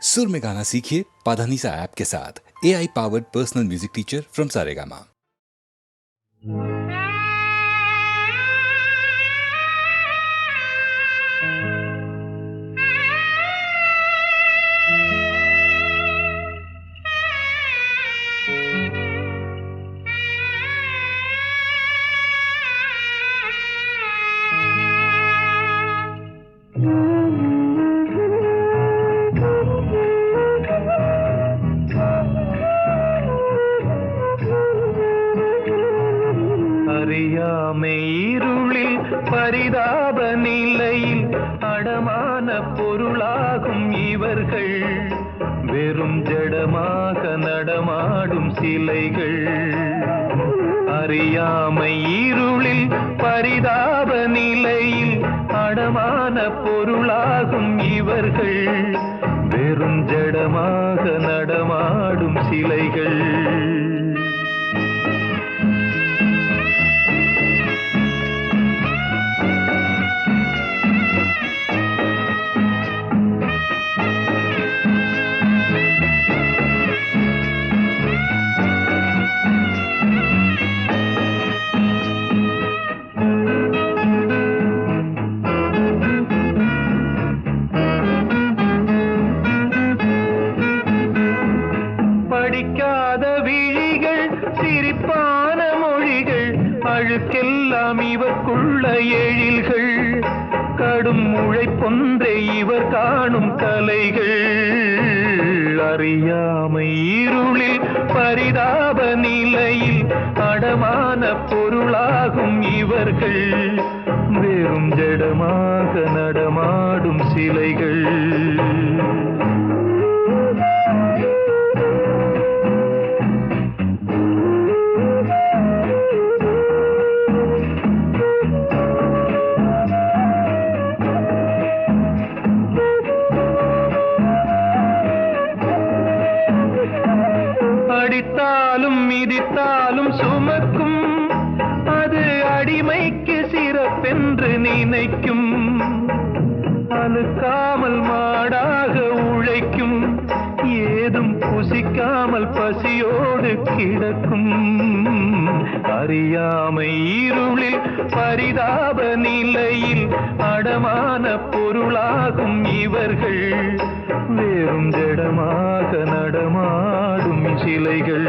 सुर में गाना सीखिए पाधानीसा ऐप के साथ। AI powered personal music teacher from Saregama. அறியாமை இருளில் பரிதாப நிலையில் அடமான பொருளாகும் இவர்கள் வெறும் ஜடமாக நடமாடும் சிலைகள். அறியாமை இருளில் பரிதாப நிலையில் அடமான பொருளாகும் இவர்கள் வெறும் ஜடமாக நடமாடும் சிலைகள். படிக்காத விழிகள், சிரிப்பான மொழிகள், அழுக்கெல்லாம் இவர்க்குள்ள எழில்கள். கடும் உழைப்பொன்றை இவர் காணும் கலைகள். அறியாமை இருளில் பரிதாப நிலையில் அடமான பொருளாகும் இவர்கள் வெறும் ஜடமாக நடமாடும் சிலைகள். அடித்தாலும் மிதித்தாலும் சுமக்கும், அது அடிமைக்கு சிறப்பென்று நினைக்கும். அழுக்காமல் மாடாக உழைக்கும், ஏதும் புசிக்காமல் பசியோடு கிடக்கும். அறியாமை இருளில் பரிதாப நிலையில் அடமான பொருளாகும் இவர்கள் வெறும் ஜடமாக நடமாடும் சிலைகள்.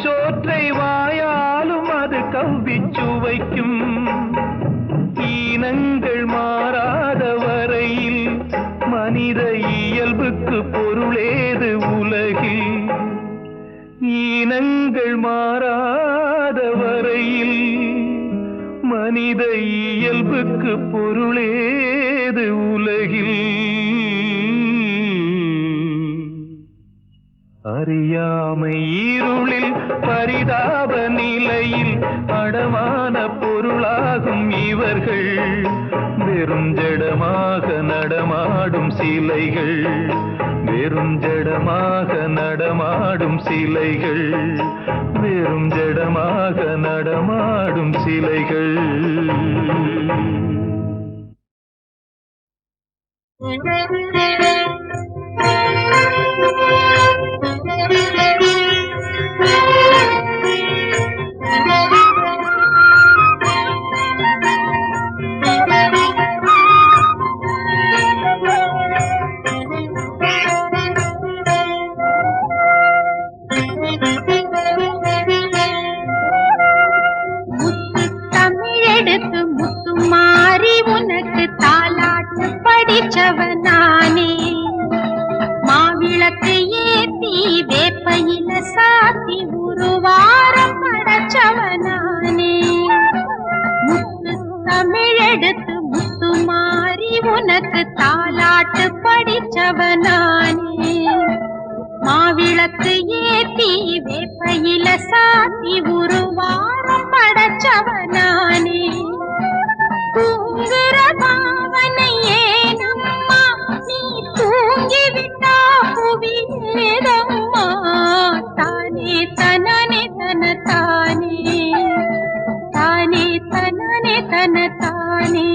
சோற்றை வாயாலும் அது கவ்விச்சுவைக்கும். ஈனங்கள் மாறாத வரையில் மனித இயல்புக்கு பொருளேது உலகில். ஈனங்கள் மாறாத வரையில் மனித இயல்புக்கு பொருளேது உலகில். அறியாமை இருளில் பரிதாப நிலையில் அடமான பொருளாகும் இவர்கள் வெறும் ஜடமாக நடமாடும் சிலைகள். வெறும் ஜடமாக நடமாடும் சிலைகள். வெறும் ஜடமாக நடமாடும் சிலைகள். படிச்சவனானே மாவிளக்கு ஏத்தி வேப்பையில சாத்தி உருவாரம் படைச்சவனானே முத்து தமிழெடுத்து முத்து மாறி உனக்கு தாலாட்டு படிச்சவனானே மாவிளக்கு ஏத்தி வேப்பையில சாத்தி ஒரு வாரம் படைச்சவனானே தூங்குற பாவனை ஏனம்மா நீ தூங்கிவிட்டா புவியேதம்மா தானே தனனே தன தானே தானே தனனே தன தானே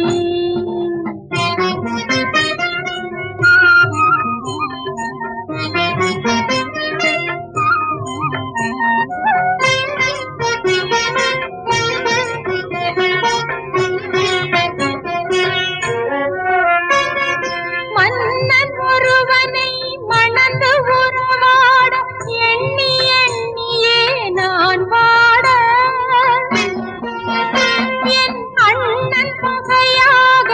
மன்னன் ஒருவனை மணந்து உறவாட எண்ணி எண்ணியே நான் வாட என் அண்ணன் பகையாக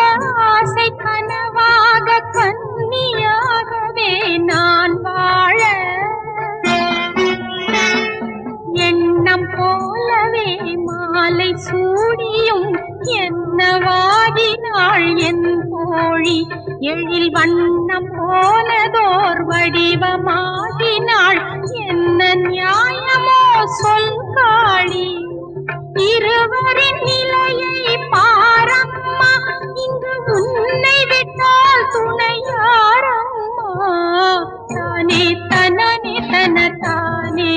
ஆசை கனவாக கன்னியாகவே நான் வாழ எண்ணம் போலவே மாலை சூடியும் என்னவாகினாள் என் தோழி எழில் வண்ணம் போனதோர் வடிவமாகினாள் என்ன நியாயமோ சொல் காளி இருவரின் நிலையை பாரம்மா இங்கு உன்னை விட்டால் துணையாரம்மா தானே தனனே தன தானே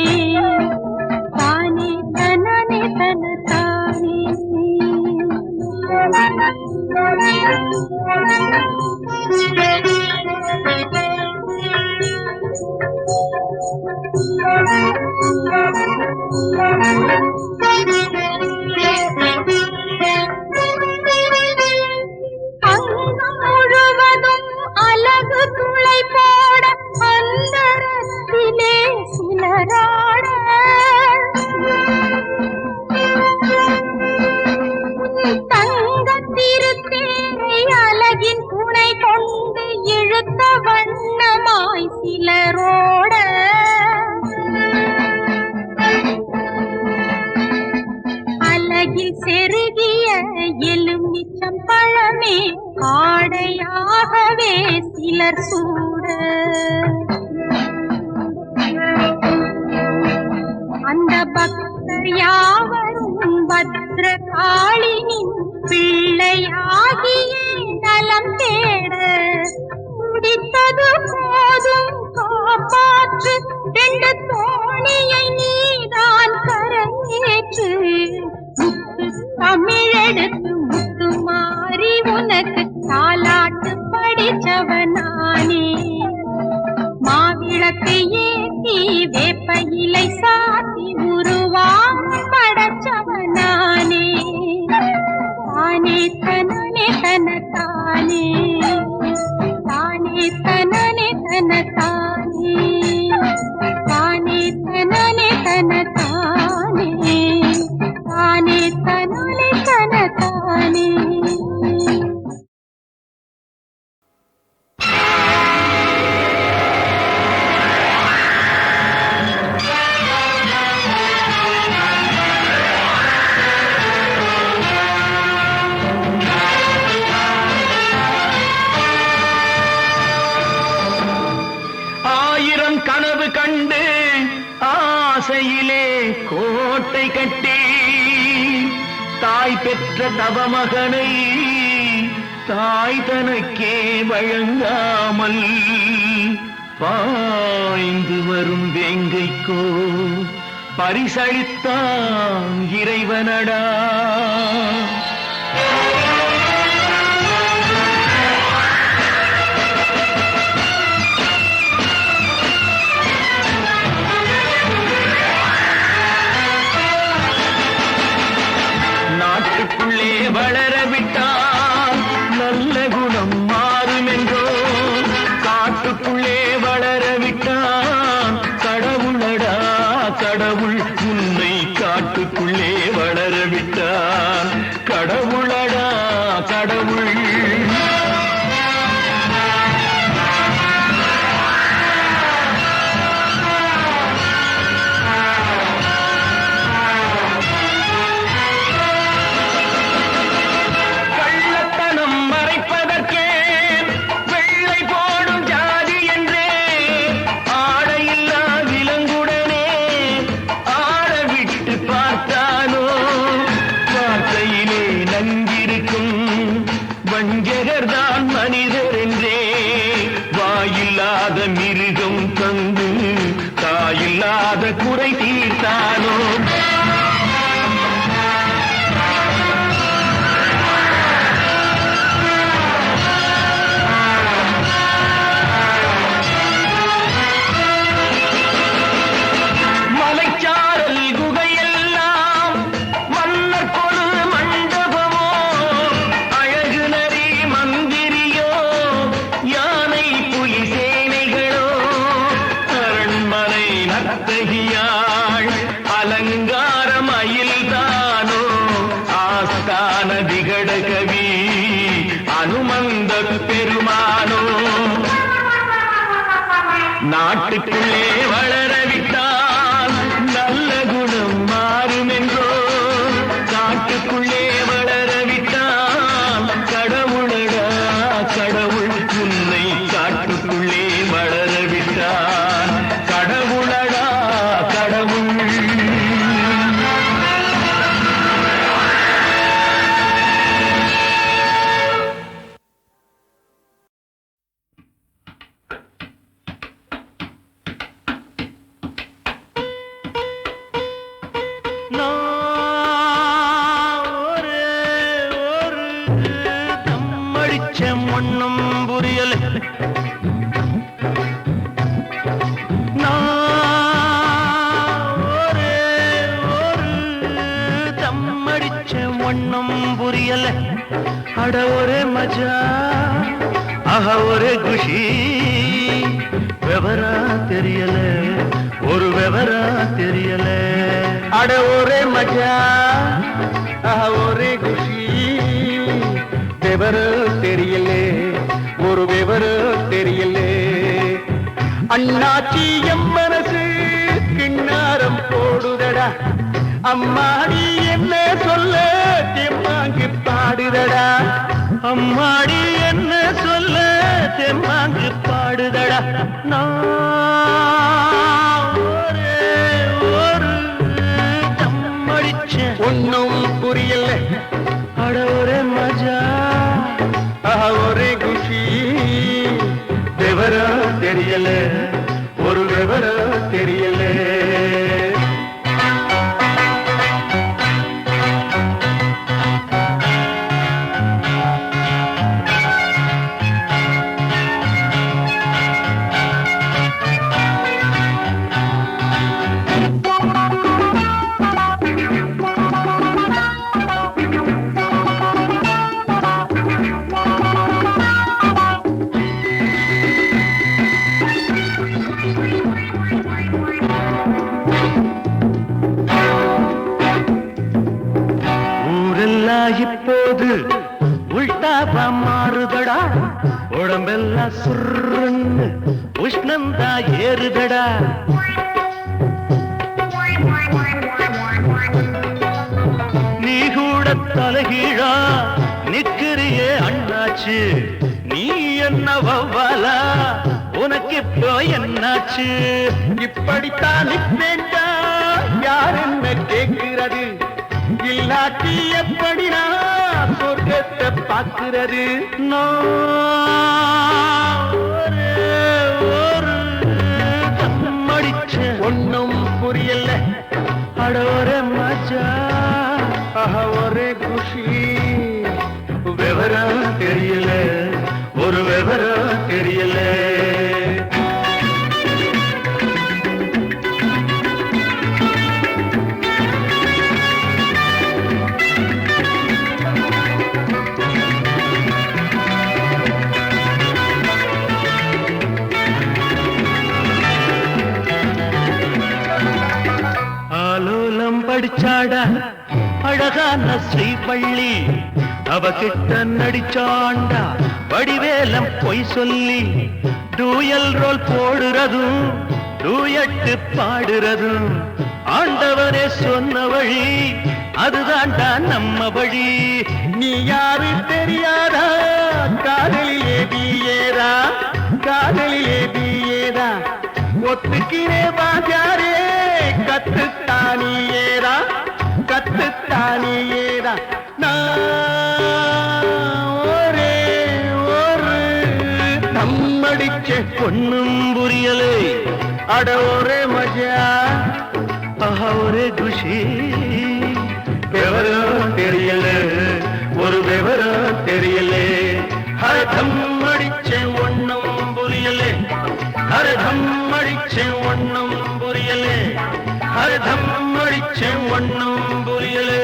தானே தனனே தன தானே அங்கம் முழுவதும் அழகு துளை போட அந்தரத்திலே சிலராட தங்கத்திருத்தேரை அழகின் துணை கொண்டு இழுத்த வண்ணமாய் சிலரோட அழகில் செருகிய எலுமிச்சம் பழமே ஆடையாகவே சிலர் சூட அந்த பக்தர் யாவரும் பத்ர காளினின் பிள்ளையாகியே நலம் தேட முடித்தது போதும் காப்பாற்று ரெண்டு தோணியை நீதான் கரையேற்று முத்து தமிழெடுத்து முத்து மாறி உனக்கு தாலாட்டு படிச்சவனானே மாவிளக்கு ஏத்தி வேப்பையிலை சாத்தி உருவாம் படைச்சவனானே தானே தனனே தன தானே தானே தனனே தன தானே தானே தனனே தன தானே தானே தனனே தன தானே ஆயிரம் கனவு கண்டு ஆசையிலே கோட்டை கட்டி தாய் பெற்ற தவமகனை தாய் தனக்கே வழங்காமல் பாய்ந்து வரும் வேங்கைக்கோ பரிசளித்தான் இறைவனடா. நாட்டுக்குள்ளே வளர விட்டால் நல்ல குணம் மாறும் என்றோ, காட்டுக்குள்ளே வளர விட்டால் கடவுளடா கடவுள் உன்னை காட்டுக்குள்ளே வளர விட்டால் இல்லாத மிருகம் தந்து தாயில்லாத குறை தீர்த்தானோ நாட்டுக்குள்ளே வளரவிட்டால் நல்ல குணம் மாறும் என்றோ காட்டுக்குள்ளே வளரவிட்டால் கடவுளடா கடவுள் உன்னை காட்டுக்குள்ளே வளரவிட்டால் கடவுளடா கடவுள் ஒண்ணும் புரியல தம்மடிச்ச ஒண்ணும் புரியல அட ஒரே மஜா ஆஹ ஒரே குஷி விவரா தெரியல ஒரு விவரா தெரியல அட ஒரே மஜா ஆஹ ஒரே குஷி விவரம் தெரியலே ஒரு விவரம் தெரியலே அண்ணாச்சி எம் மனசு கிண்ணாரம் போடுதடா அம்மாடி என்ன சொல்ல தெம்மாங்கு பாடுதடா அம்மாடி என்ன சொல்ல தெம்மாங்கு பாடுதடா ஒரு தம்மடிச்ச ஒன்னும் புரியல அட ஒரே மஜா ஒரே குஷி விவரம் தெரியல ஒரு விவரம் தெரியல இப்போது உள்டாபா மாறுதடா உடம்பெல்லாம் சுருன்னு உஷ்ணந்தா ஏறுதடா நீ கூட தலைகீழா நிக்கிறியே அண்ணாச்சு நீ என்ன வவ்வாலா உனக்கு இப்போ என்னாச்சு இப்படித்தான் நிப்பேண்டா யார் என்ன கேட்கிறது இல்லாட்டி எப்படி நான் சொர்க்கத்தை பார்க்கிறது ஒரு தம்மடிச்ச ஒன்னும் புரியல அட ஒரே மஜா ஒரே குஷி விவரம் தெரியல ஒரு விவரம் தெரியல படிச்சாடா அழகான ஸ்ரீபள்ளி அவகிட்ட நடிச்சாண்டா வடிவேலம் பொய் சொல்லி டூயல் ரோல் போடுறதும் டூயட்டு பாடுறதும் ஆண்டவரே சொன்ன வழி அதுதான்டா நம்ம வழி நீ யாரு தெரியாதா காதலிலே பிஏதா காதலிலே பிஏதா ஒத்துக்கிறே வாஜாரே கத்துத்தானியேரா கத்துத்தானியேரா ஒரே ஒரு நம்மடி அடிச்சே ஒண்ணும் புரியலே அட ஒரே மஜா ஆஹா ஒரே குஷி விவரம் தெரியல ஒரு விவரம் தெரியலே ஹரதம் அடிச்சே ஒண்ணும் புரியலே ஹரதம் அடிச்சே ஒண்ணும் புரியலே ஹரதம் அடிச்சே ஒண்ணும் புரியலே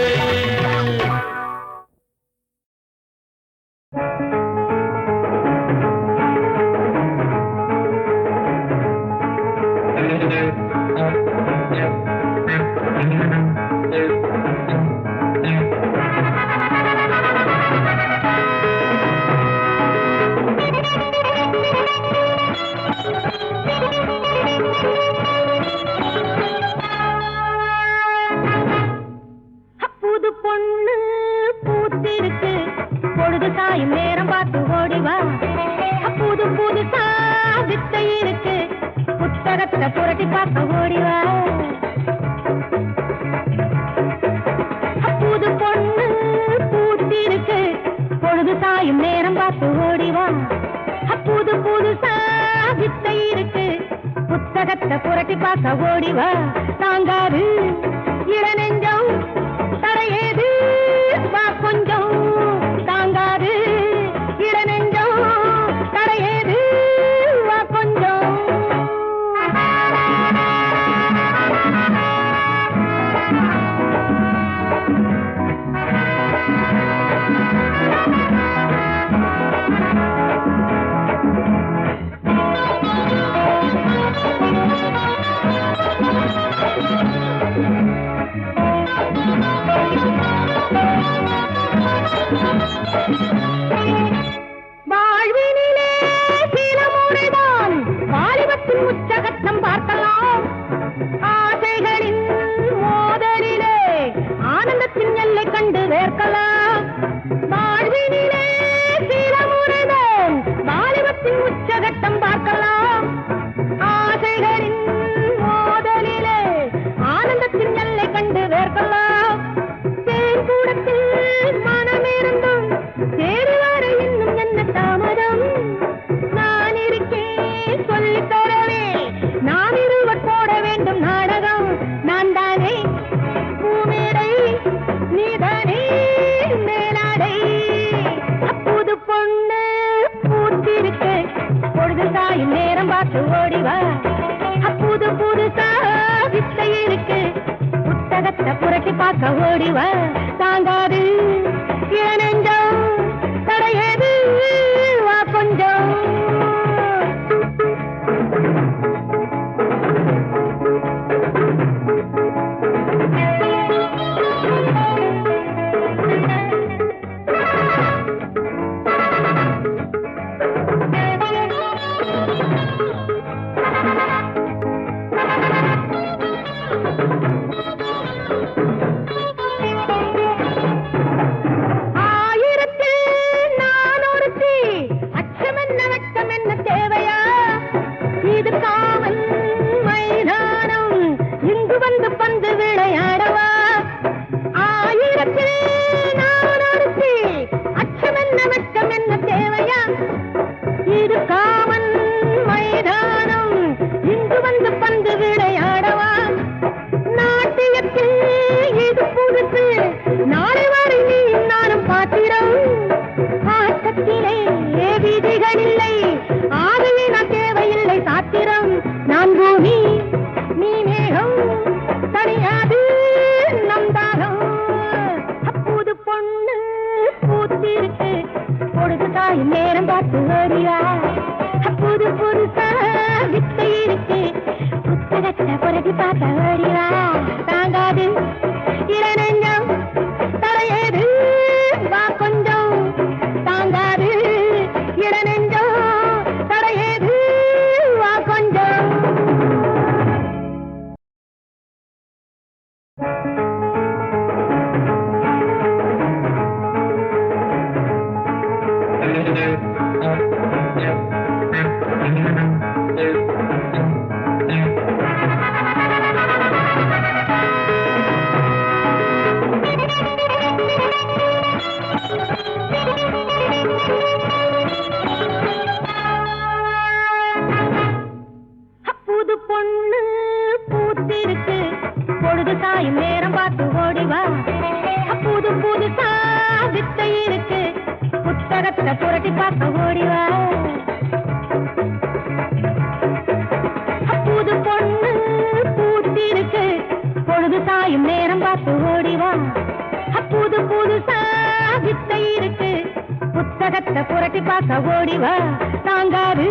புது பொண்ணு பூத்திருக்கு பொழுது சாயும் நேரம் பார்த்து ஓடிவா புது புதுசா வித்தை இருக்கு புத்தகத்தை புரட்டி பார்க்க ஓடிவா புது பொண்ணு பூத்திருக்கு பொழுது சாயும் நேரம் பார்த்து ஓடிவா புது புதுசா வித்தை இருக்கு புத்தகத்தை புரட்டி பார்க்க ஓடிவா தாங்காது இளநெஞ்சம் தரையேது வா கொஞ்சம் தாங்காது இளநெஞ்சம் தரையேது வா கொஞ்சம் வாழ்வினிலே சில முறைதான் வாலிபத்தின் உச்சகட்டம் பார்க்கலாம் ஆசைகளின் மோதலிலே ஆனந்தத்தின் எல்லை கண்டு வேர்க்கலாம் வாழ்வினிலே சில முறைதான் வாலிபத்தின் உச்சகட்டம் பார்க்கலாம் ஆசைகளின் மோதலிலே ஆனந்தத்தின் எல்லை கண்டு வேர்க்கலாம் தேன் கூடத்தில் மனமிருந்தும் தேடி வர இன்னும் என்ன தாமதம் நான் இருக்கேன் சொல்லித் தரவே நாம் இருவர் போட வேண்டும் நாடகம் நான் தானே பூமேடை நீதானே மேலாடை புது பொண்ணு பூத்திருக்கு பொழுது சாயும் நேரம் பார்த்து ஓடிவா புது புதுசா வித்தை இருக்கு புத்தகத்தை புரட்டி பார்க்க ஓடிவா தாங்காது இளநெஞ்சம் தடையது வா கொஞ்சம் புத்தகத்தை புரட்டி பார்க்க ஓடிவா தாங்காது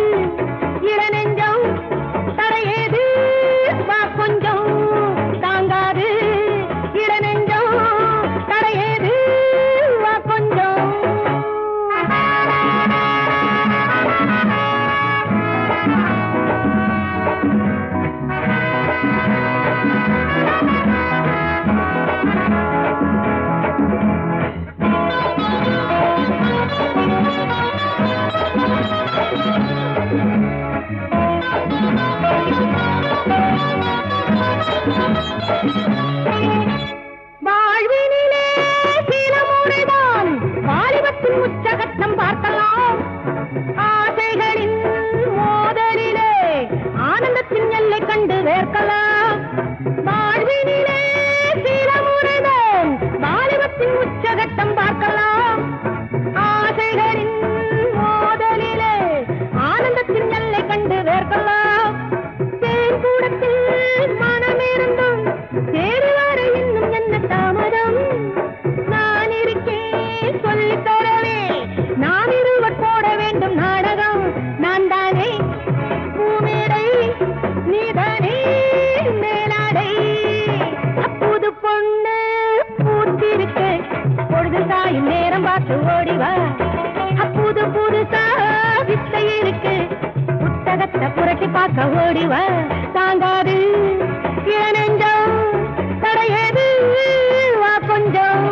இளநெஞ்சம் தரையேது வா கொஞ்சம் தாங்காது இளநெஞ்சம் தரையேது வா கொஞ்சம் வாழ்வினிலே சில முறைதான் வாலிபத்தின் உச்சகட்டம் பார்க்கலாம் ஆசைகளின் மோதலிலே ஆனந்தத்தின் எல்லை கண்டு வேர்க்கலாம் வாழ்வினிலே சில முறைதான் வாலிபத்தின் உச்சகட்டம் பார்க்கலாம் ஆசைகளின் மோதலிலே ஆனந்தத்தின் எல்லை கண்டு வேர்க்கலாம் தேன் கூடத்தில் மனமிருந்தும் தேடி வர இன்னும் என்ன தாமதம் நான் இருக்கேன் சொல்லித் தரவே நாம் இருவர் போட வேண்டும் நாடகம் நான் தானே பூமேடை நீதானே மேலாடை புது பொண்ணு பூத்திருக்கு பொழுது சாயும் நேரம் பார்த்து ஓடிவா புது புதுசா வித்தை இருக்கு புத்தகத்தை புரட்டி பார்க்க ஓடிவா தாங்காது இளநெஞ்சம் தடையது வா கொஞ்சம்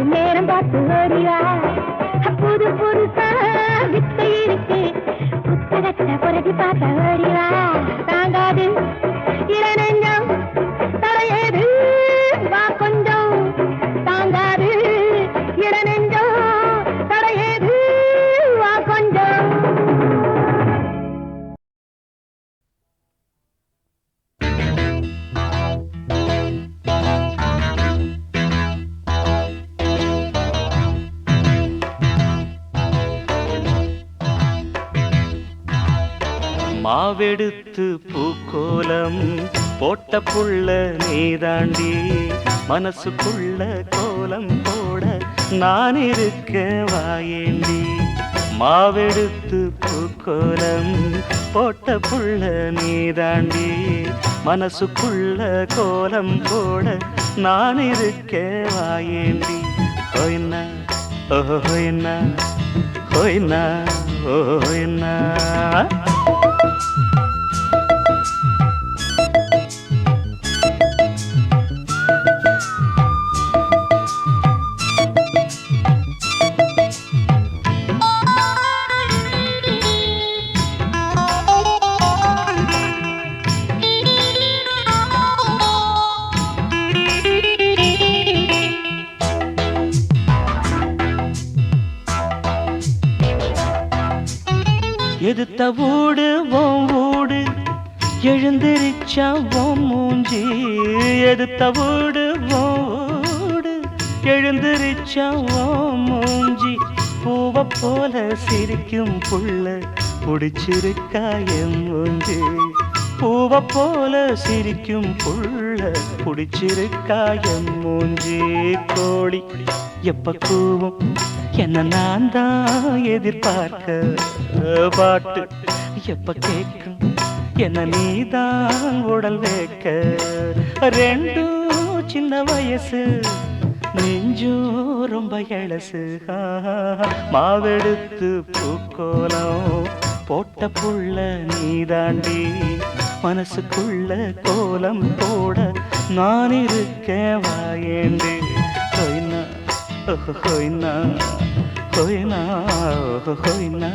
நேரம் பார்த்து ஓடிவா புது புதுசா வித்தை இருக்கு புத்தகத்தை புரட்டி பார்க்க ஓடிவா தாங்காது இளநெஞ்சம் தடையது வா கொஞ்சம் தாங்காது இளநெஞ்சம் தடையது வா கொஞ்சம் மாவெடுத்து பூக்கோலம் போட்ட புள்ள நீதாண்டி மனசுக்குள்ள கோலம் போட நான் இருக்க வாயேண்டி மாவெடுத்து பூக்கோலம் போட்ட புள்ள நீதாண்டி மனசுக்குள்ள கோலம் போட நான் இருக்க வாயேண்டி ஹோய்னா ஓஹோ ஹோய்னா ஹோய்னா ஓஹோ ஹோய்னா எதுத்த வீடு ஓம் வீடு எழுந்திருச்சா ஓம் மூஞ்சி எதுத்த வீடு ஓடு எழுந்திருச்சா ஓம் மூஞ்சி பூவ போல சிரிக்கும் புள்ள புடிச்சிருக்கா என் மூஞ்சி பூவ போல சிரிக்கும் புள்ள புடிச்சிருக்கா என் மூஞ்சி கோழி எப்ப கூவும் என்ன நான் தான் எதிர்பார்க்க பாட்டு எப்ப கேட்கும் என்ன நீதான் உடல் வைக்க ரெண்டும் சின்ன வயசு நெஞ்சும் ரொம்ப எழசு மாவெடுத்து பூக்கோலம் போட்ட புள்ள நீதாண்டி மனசுக்குள்ள கோலம் போட நான் இருக்கேன் வாயேண்டி ஹொய்னா ஹொய்னா ஹொய்னா ஹொய்னா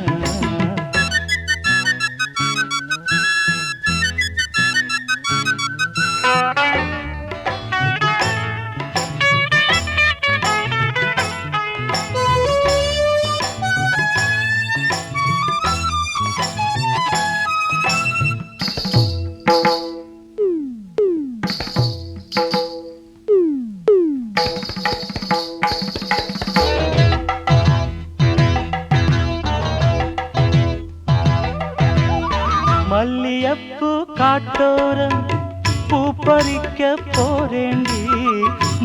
மல்லியப்பூ காட்டோரம் பூ பறிக்க போறேண்டி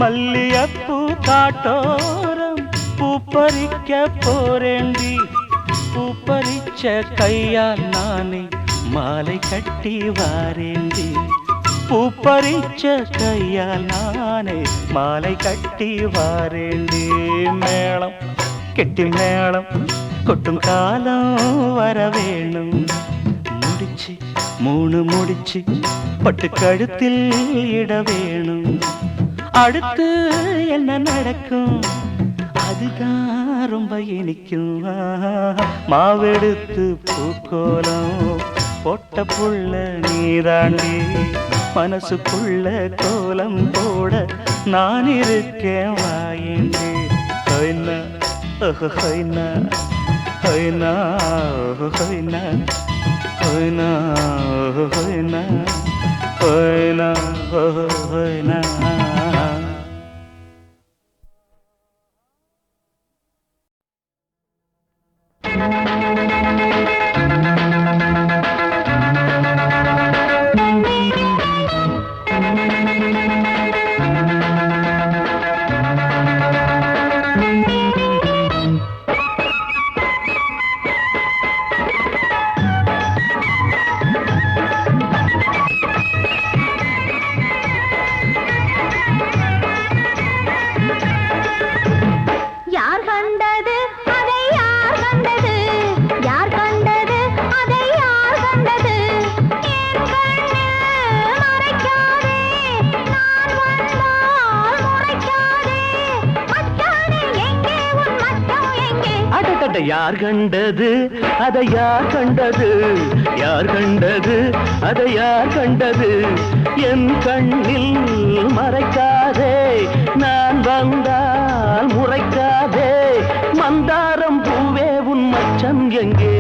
மல்லியப்பூ காட்டோரம் பூ பறிக்க போறேண்டி பூ பறிச்ச கையால் நானே மாலை கட்டி வாரேண்டி பூ பறிச்ச கையால் நானே மாலை கட்டி வாரேண்டி மேளம் கெட்டி மேளம் கொட்டும் காலம் வர வேணும் முடிச்சு மூணு முடிச்சு பட்டு கழுத்தில் இட வேணும் அடுத்து என்ன நடக்கும் அதுதான் ரொம்ப இனிக்கும் மாவெடுத்து பூக்கோலம் போட்ட புள்ள நீதாண்டி மனசுக்குள்ள கோலம் போட நான் இருக்கேன் வாயேண்டி ஹொய்னா ஹொய்னா ஹொய்னா ஹொய்னா ஹொய்னா ஹொய்னா ஹொய்னா ஹொய்னா யார் கண்டது அதை யார் கண்டது யார் கண்டது அதை யார் கண்டது என் கண்ணில் மறைக்காதே நான் வந்தால் முறைக்காதே மந்தாரம் பூவே உன் மச்சம் எங்கே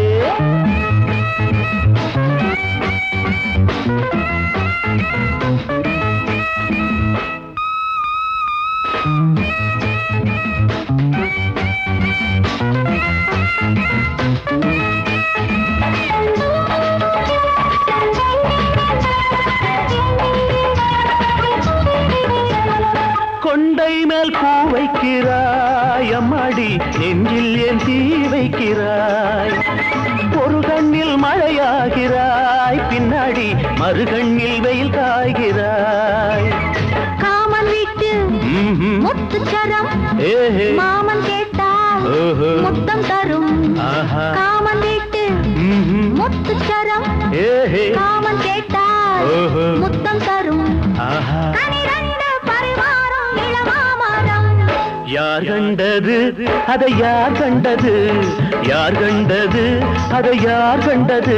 கொண்டை மேல் பூ வைக்கிறாய் அம்மாடி நெஞ்சில் ஏன் தீ வைக்கிறாய் ஒரு கண்ணில் மழையாகிறாய் பின்னாடி மறு கண்ணில் வெயில் காய்கிறாய் காமன் வீட்டு முத்துச்சரம் மாமன் கேட்டால் முத்தம் தரும் காமன் வீட்டு முத்துச்சரம் காமன் கேட்டால் முத்தம் தரும் யார் கண்டது அதை யார் கண்டது யார் கண்டது அதை யார் கண்டது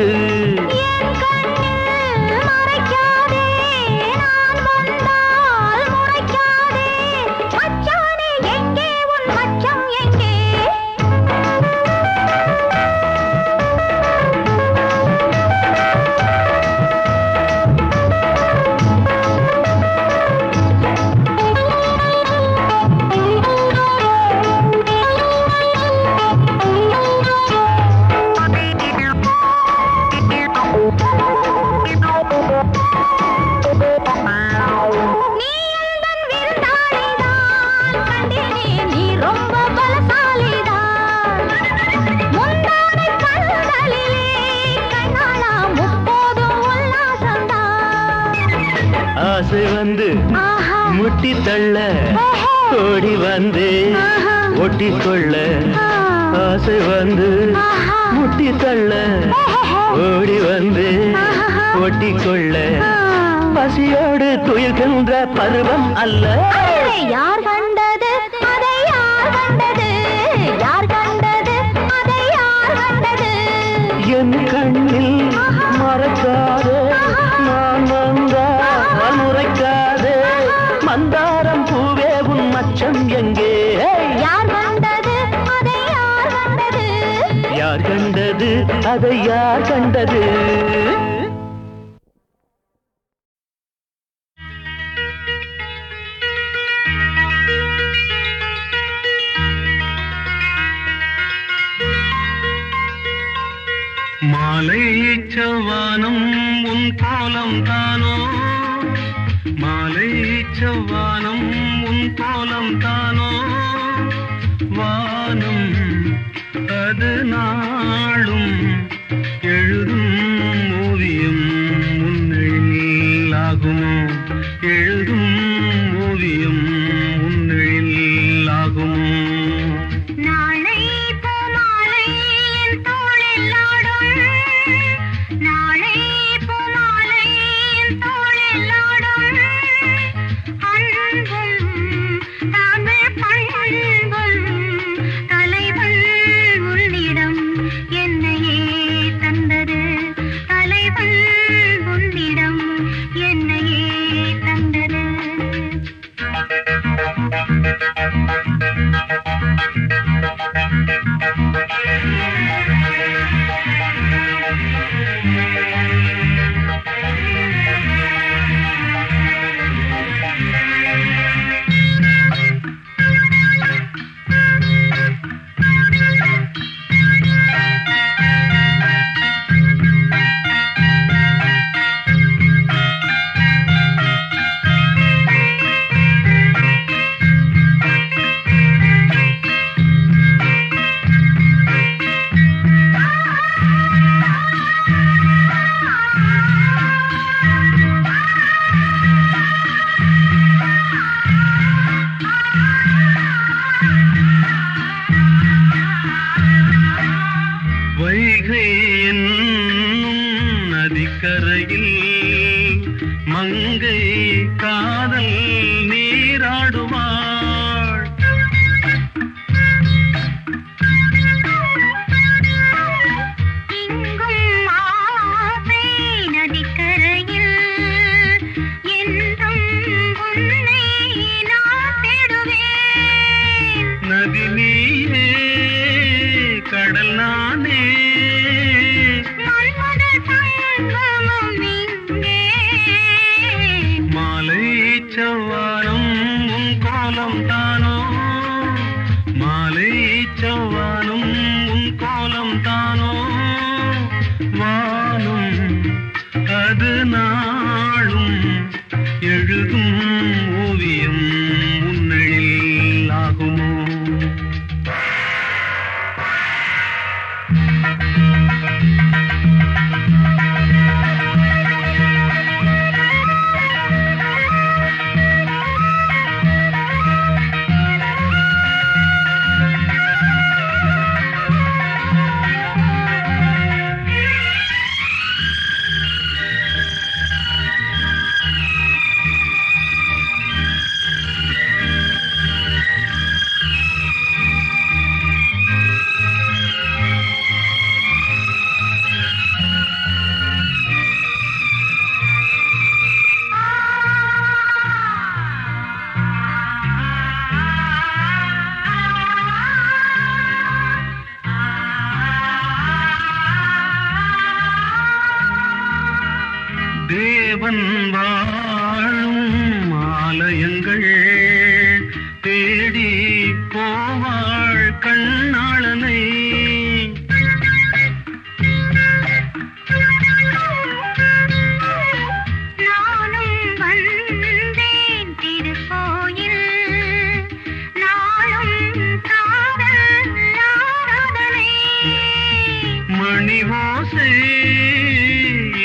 ஆசை வந்து முட்டி தள்ள ஓடி வந்து ஒட்டிக்கொள்ள ஆசை வந்து முட்டி தள்ள ஓடி வந்து ஒட்டிக்கொள்ள பசியோடு துயில்கின்ற பருவம் அல்ல. யார் கண்டது அதை யார் கண்டது, யார் கண்டது அதை யார் கண்டது. என் கண்ணில் மறக்காதே நான் வந்தால் முறைக்காதே மந்தாரம் பூவே உன் மச்சம் எங்கே. யார் கண்டது அதை யார் கண்டது, யார் கண்டது அதை யார் கண்டது. மாலை செவ்வானம் உன் கோலம் தானோ, மாலை செவ்வானம் உன் கோலம் தானோ, வானம் அது நாளும் எழுதும் ஓவியம் முன்னில் ஆகுமோ, எழுதும் ஓவியம் முன்னில் ஆகுமோ. நாளை பூமாலை என் தோளில் ஆடும், நாளை பூமாலை என் தோளில் ஆடும், அன்பும் தமிழ் பண்பும் தலைவன் உன்னிடம் என்னையே தந்தது, தலைவன் உன்னிடம் என்னையே தந்தது. வைகை என்னும் நதிக்கரையில் மங்கை காதல் நீராடுவாள், இங்கும் ஆசை நதிக்கரையில் என்றும் உன்னை நான் தேடுவேன். நதி நீயே கடல் நானே, மன்மத சங்கமம் இங்கே. மாலை செவ்வானம் உன் கோலம் தானோ, மாலை செவ்வானம் உன் கோலம் தானோ, வானம் அது நாளும் எழுதும் ஓவியம் முன்னில் ஆகுமோ. தேவன் வாழும் ஆலயங்கள் தேடி போவாள் கண்ணாளனை, நானும் வந்தேன் திருக்கோயில், நாளும் காதல் ஆராதனை. மணி ஓசை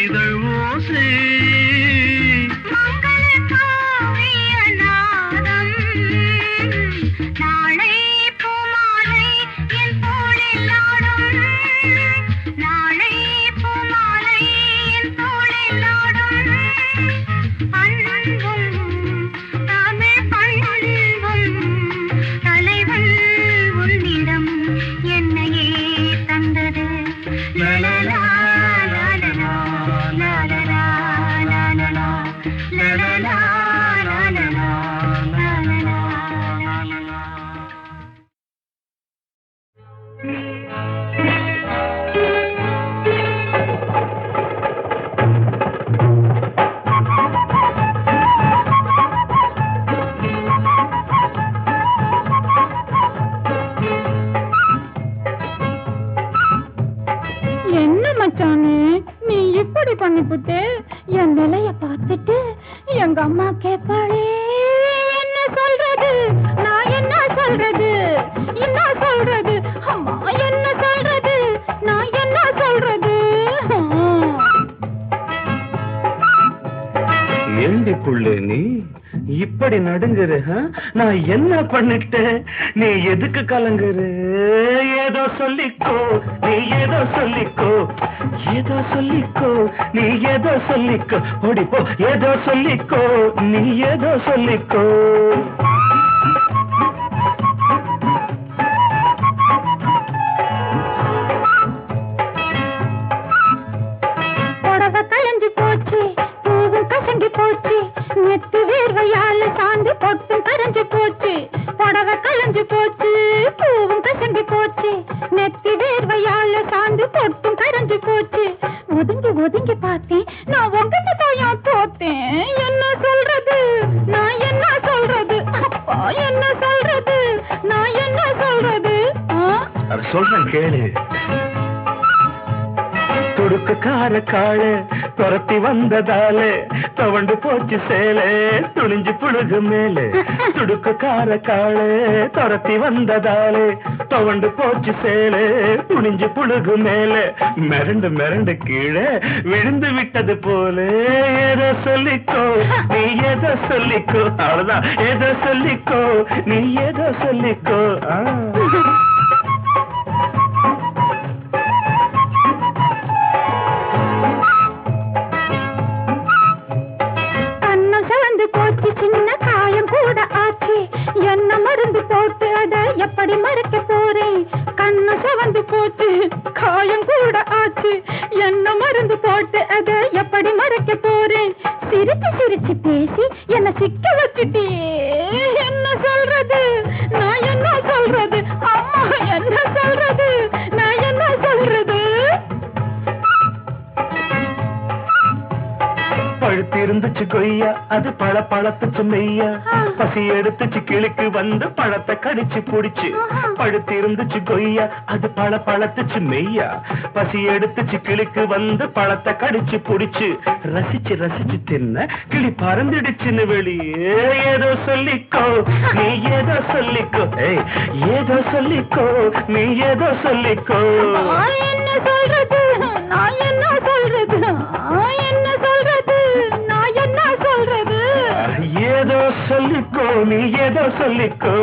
இதழ் ஓசை, மங்கள என்ன மச்சானே நீ இப்படி பண்ணிவிட்டு என் நிலைய பார்த்துட்டு எங்க அம்மா கேட்பாளே என்ன சொல்றது நான் என்ன சொல்றது என்ன சொல்றது அம்மா என்ன சொல்றது நான் என்ன சொல்றது ஏண்டி புள்ளே நீ இப்படி நடுங்குற? நான் என்ன பண்ணிட்டேன்? நீ எதுக்கு கலங்குற? ஏதோ சொல்லிக்கோ, நீ ஏதோ சொல்லிக்கோ, ஏதோ சொல்லிக்கோ, நீ ஏதோ சொல்லிக்கோ, ஓடி போ, ஏதோ சொல்லிக்கோ, நீ ஏதோ சொல்லிக்கோ. புடவை கலந்து போச்சு, பூவும் கசங்கி போச்சு, நெத்து வேர்வையால சாந்து பொட்டும் கரைஞ்சு போச்சு. புடவை கலந்து போச்சு, பூவும் கசங்கி போச்சு, நெத்தி வேர்வையால சாந்து பொட்டும் கரைஞ்சு போச்சு. ஒதுங்கி ஒதுங்கி பார்த்தேன், நான் உங்ககிட்ட தாயா தோத்தேன். என்ன சொல்றது நான் என்ன சொல்றது அப்பா என்ன சொல்றது நான் என்ன சொல்றது சொல்றேன் கேளு. துடுக்குக்கார காளு துரத்தி வந்ததால தவண்டு போச்சு சேலை துணிஞ்சு புழுகு மேலே. துடுக்குக்கார காளு துரத்தி வந்ததால தவண்டு போச்சு சேலை துணிஞ்சு புழுகு மேலே. மிரண்டு மிரண்டு கீழே விழுந்து விட்டது போல ஏதோ சொல்லிக்கோ, நீ ஏதோ சொல்லிக்கோ, அவ்வளவுதான் ஏதோ சொல்லிக்கோ, நீ ஏதோ சொல்லிக்கோ. சின்ன காயம் கூட ஆச்சு, என்ன மருந்து போட்டு அத எப்படி மறைக்க போறேன்? கண்ணு சவந்து போச்சு, காயம் கூட ஆச்சு, என்ன மருந்து போட்டு அத எப்படி மறைக்க போறேன்? சிரிச்சு சிரிச்சு பேசி என்ன சிக்க வச்சுட்டியே. என்ன சொல்றது நான் என்ன சொல்றது அம்மா என்ன சொல்றது நான் என்ன சொல்றது? பழுத்து இருந்துச்சு கொய்யா, அது பழ பழத்துச்சு மெய்யா. பசி எடுத்துச்சு கிளுக்கு வந்து பழத்தை கடிச்சு புடிச்சு. பழுத்து இருந்துச்சு கொய்யா, அது பழ பழத்துச்சு மெய்யா. பசி எடுத்துச்சு கிளுக்கு வந்து பழத்தை கடிச்சு புடிச்சு. ரசிச்சு ரசிச்சு தின்ன கிளி பறந்துடுச்சுன்னு வெளியே. ஏதோ சொல்லிக்கோ, நீ ஏதோ சொல்லிக்கோ, ஏதோ சொல்லிக்கோ, நீ ஏதோ சொல்லிக்கோ. என்ன சொல்றது நான் என்ன சொல்றது என்ன சொல்றது நான் என்ன சொல்றது? ஏதோ சொல்லிக்கோ, நீ ஏதோ சொல்லிக்கோ.